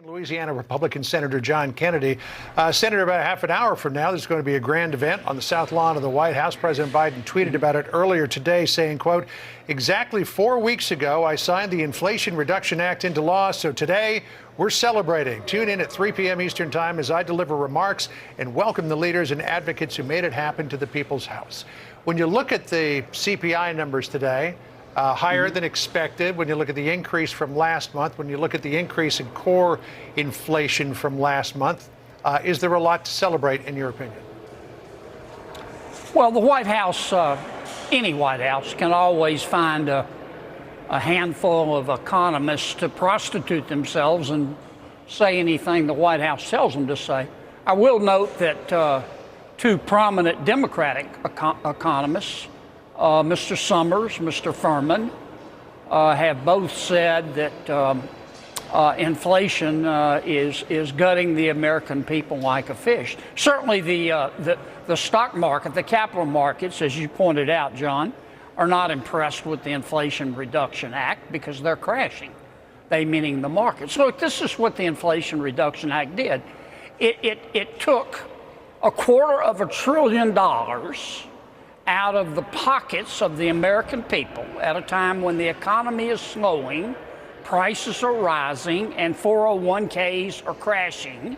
Louisiana Republican Senator John Kennedy. Senator, about half an hour from now, there's going to be a grand event on the South Lawn of the White House. President Biden tweeted about it earlier today, saying, quote, "Exactly 4 weeks ago, I signed the Inflation Reduction Act into law. So today, we're celebrating. Tune in at 3 p.m. Eastern Time as I deliver remarks and welcome the leaders and advocates who made it happen to the People's House." When you look at the CPI numbers today, higher than expected. When you look at the increase from last month, when you look at the increase in core inflation from last month, is there a lot to celebrate, in your opinion? Well, the White House, any White House, can always find a handful of economists to prostitute themselves and say anything the White House tells them to say. I will note that two prominent Democratic economists, Mr. Summers, Mr. Furman, have both said that inflation is gutting the American people like a fish. Certainly the stock market, the capital markets, as you pointed out, John, are not impressed with the Inflation Reduction Act because they're crashing. They meaning the markets. Look, this is what the Inflation Reduction Act did. It took $250 billion out of the pockets of the American people at a time when the economy is slowing, prices are rising, and 401ks are crashing,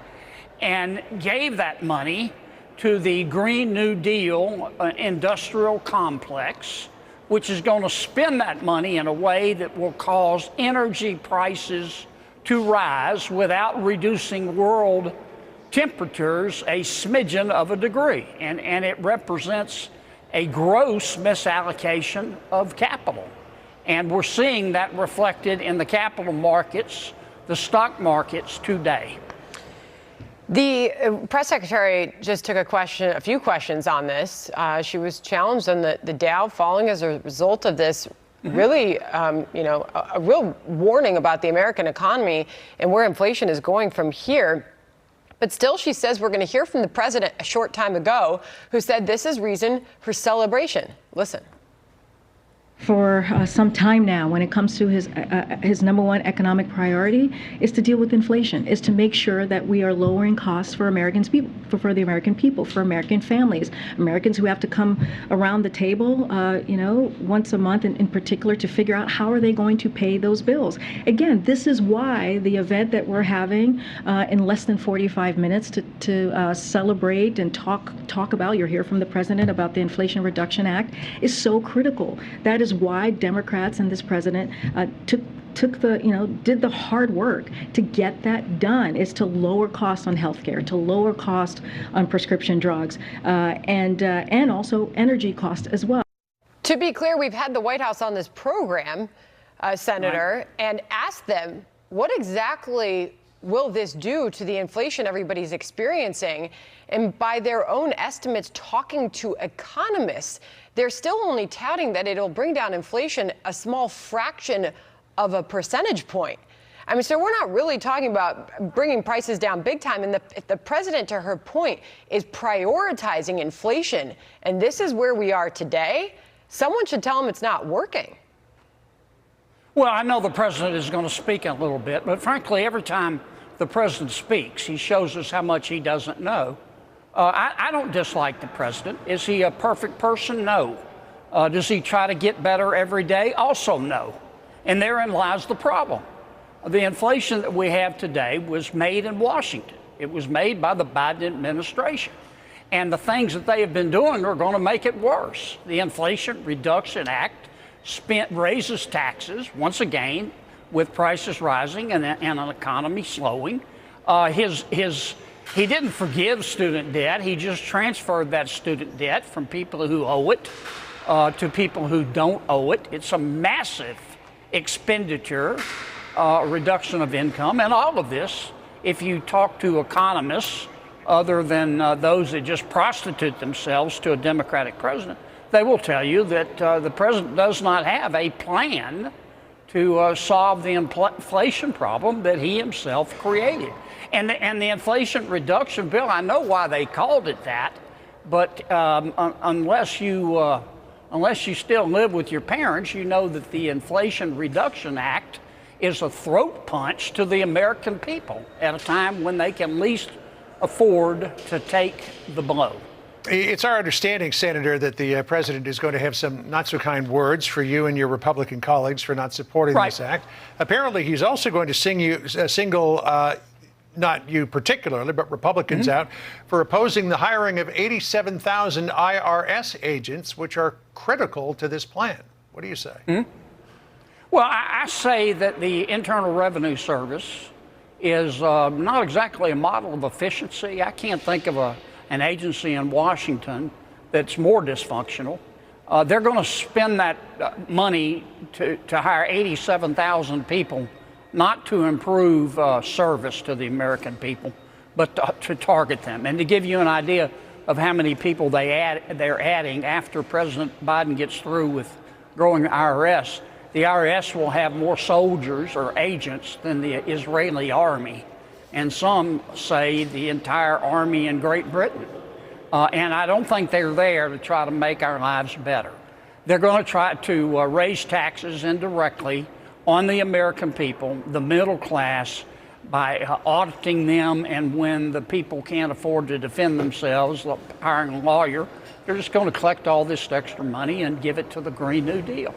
and gave that money to the Green New Deal industrial complex, which is going to spend that money in a way that will cause energy prices to rise without reducing world temperatures a smidgen of a degree. And it represents a gross misallocation of capital. And we're seeing that reflected in the capital markets, the stock markets today. The press secretary just took a few questions on this. She was challenged on the Dow falling as a result of this. Really, a real warning about the American economy and where inflation is going from here. But still, she says we're going to hear from the president a short time ago who said this is reason for celebration. Listen. For some time now, when it comes to his number one economic priority is to deal with inflation, is to make sure that we are lowering costs for Americans, for the American people, for American families, Americans who have to come around the table, once a month in particular to figure out how are they going to pay those bills. Again, this is why the event that we're having in less than 45 minutes to celebrate and talk about, you'll hear from the president about the Inflation Reduction Act, is so critical. That is why Democrats and this president did the hard work to get that done, is to lower costs on healthcare, to lower cost on prescription drugs, and also energy costs as well. To be clear, we've had the White House on this program, Senator, and asked them what exactly will this do to the inflation everybody's experiencing? And by their own estimates, talking to economists, they're still only touting that it'll bring down inflation a small fraction of a percentage point. I mean, so we're not really talking about bringing prices down big time. And if the president, to her point, is prioritizing inflation, and this is where we are today, someone should tell him it's not working. Well, I know the president is going to speak in a little bit, but frankly, every time the president speaks, he shows us how much he doesn't know. I don't dislike the president. Is he a perfect person? No. Does he try to get better every day? Also no. And therein lies the problem. The inflation that we have today was made in Washington. It was made by the Biden administration. And the things that they have been doing are going to make it worse. The Inflation Reduction Act raises taxes, once again, with prices rising and an economy slowing. He didn't forgive student debt. He just transferred that student debt from people who owe it to people who don't owe it. It's a massive expenditure, reduction of income. And all of this, if you talk to economists other than those that just prostitute themselves to a Democratic president, they will tell you that the president does not have a plan to solve the inflation problem that he himself created. And the Inflation Reduction Bill, I know why they called it that, but unless you still live with your parents, you know that the Inflation Reduction Act is a throat punch to the American people at a time when they can least afford to take the blow. It's our understanding, Senator, that the president is going to have some not so kind words for you and your Republican colleagues for not supporting this act. Apparently, he's also going to single not you particularly, but Republicans out for opposing the hiring of 87,000 IRS agents, which are critical to this plan. What do you say? Well, I say that the Internal Revenue Service is not exactly a model of efficiency. I can't think of an agency in Washington that's more dysfunctional. They're going to spend that money to hire 87,000 people, not to improve service to the American people, but to target them. And to give you an idea of how many people they're adding after President Biden gets through with growing the IRS will have more soldiers or agents than the Israeli army, and some say the entire army in Great Britain. And I don't think they're there to try to make our lives better. They're going to try to raise taxes indirectly on the American people, the middle class, by auditing them, and when the people can't afford to defend themselves, like hiring a lawyer, they're just going to collect all this extra money and give it to the Green New Deal.